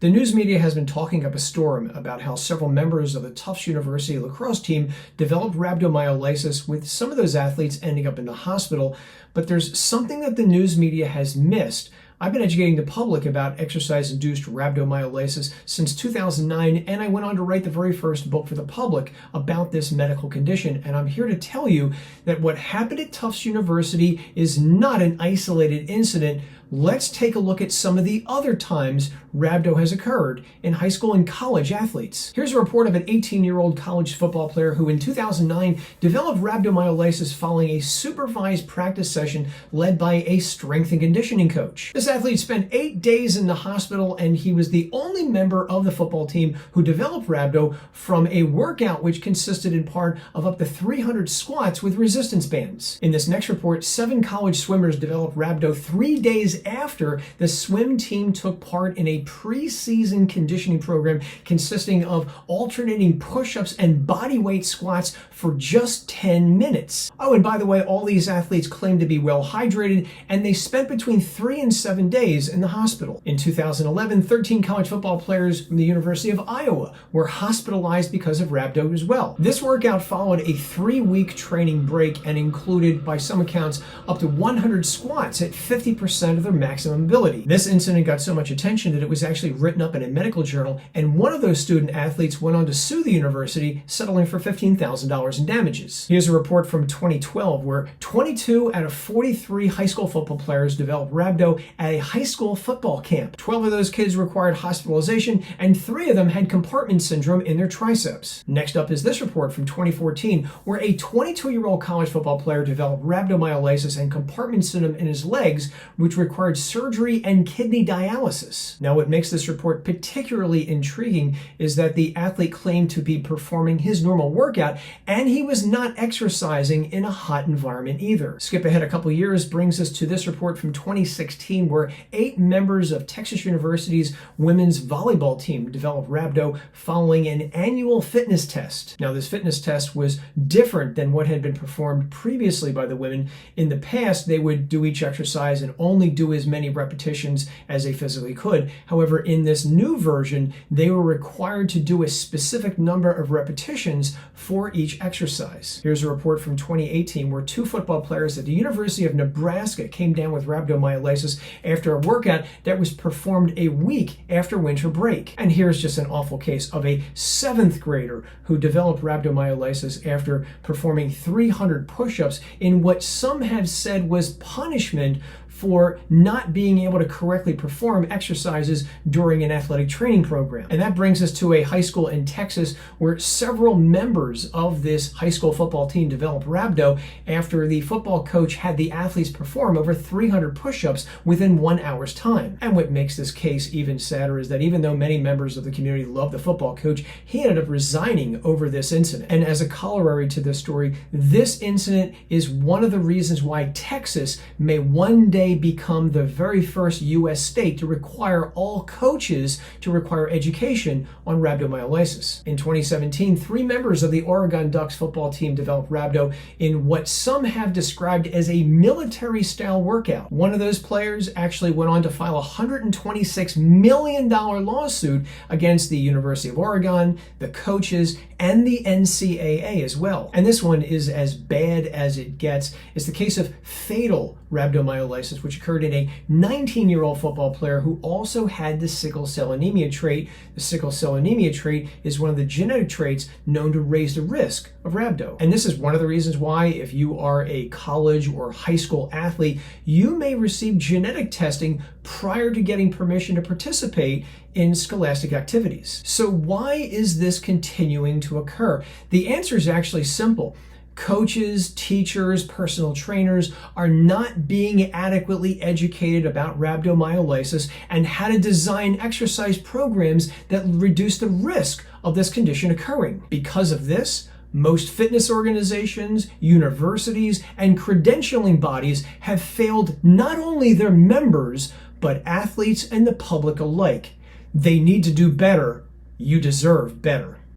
The news media has been talking up a storm about how several members of the Tufts University lacrosse team developed rhabdomyolysis, with some of those athletes ending up in the hospital. But there's something that the news media has missed. I've been educating the public about exercise-induced rhabdomyolysis since 2009, and I went on to write the very first book for the public about this medical condition. And I'm here to tell you that what happened at Tufts University is not an isolated incident. Let's take a look at some of the other times rhabdo has occurred in high school and college athletes. Here's a report of an 18-year-old college football player who in 2009 developed rhabdomyolysis following a supervised practice session led by a strength and conditioning coach. This athlete spent 8 days in the hospital, and he was the only member of the football team who developed rhabdo from a workout which consisted in part of up to 300 squats with resistance bands. In this next report, 7 college swimmers developed rhabdo 3 days after the swim team took part in a preseason conditioning program consisting of alternating push-ups and body weight squats for just 10 minutes. Oh, and by the way, all these athletes claimed to be well hydrated, and they spent between 3 and 7 days in the hospital. In 2011, 13 college football players from the University of Iowa were hospitalized because of rhabdo as well. This workout followed a 3-week training break and included, by some accounts, up to 100 squats at 50% of their maximum ability. This incident got so much attention that it was actually written up in a medical journal, and one of those student athletes went on to sue the university, settling for $15,000 in damages. Here's a report from 2012 where 22 out of 43 high school football players developed rhabdo at a high school football camp. 12 of those kids required hospitalization, and 3 of them had compartment syndrome in their triceps. Next up is this report from 2014 where a 22-year-old college football player developed rhabdomyolysis and compartment syndrome in his legs, which required surgery and kidney dialysis. Now, what makes this report particularly intriguing is that the athlete claimed to be performing his normal workout, and he was not exercising in a hot environment either. Skip ahead a couple years brings us to this report from 2016 where 8 members of Texas University's women's volleyball team developed rhabdo following an annual fitness test. Now, this fitness test was different than what had been performed previously by the women. In the past, they would do each exercise and only do as many repetitions as they physically could. However, in this new version, they were required to do a specific number of repetitions for each exercise. Here's a report from 2018 where 2 football players at the University of Nebraska came down with rhabdomyolysis after a workout that was performed a week after winter break. And here's just an awful case of a 7th grader who developed rhabdomyolysis after performing 300 push-ups in what some have said was punishment for not being able to correctly perform exercises during an athletic training program. And that brings us to a high school in Texas where several members of this high school football team developed rhabdo after the football coach had the athletes perform over 300 push-ups within 1 hour's time. And what makes this case even sadder is that even though many members of the community love the football coach, he ended up resigning over this incident. And as a corollary to this story, this incident is one of the reasons why Texas may one day become the very first U.S. state to require all coaches to require education on rhabdomyolysis. In 2017, 3 members of the Oregon Ducks football team developed rhabdo in what some have described as a military-style workout. One of those players actually went on to file a $126 million lawsuit against the University of Oregon, the coaches, and the NCAA as well. And this one is as bad as it gets. It's the case of fatal rhabdomyolysis, which occurred in a 19-year-old football player who also had the sickle cell anemia trait. The sickle cell anemia trait is one of the genetic traits known to raise the risk of rhabdo. And this is one of the reasons why, if you are a college or high school athlete, you may receive genetic testing prior to getting permission to participate in scholastic activities. So why is this continuing to occur? The answer is actually simple. Coaches, teachers, personal trainers are not being adequately educated about rhabdomyolysis and how to design exercise programs that reduce the risk of this condition occurring. Because of this, most fitness organizations, universities, and credentialing bodies have failed not only their members, but athletes and the public alike. They need to do better. You deserve better.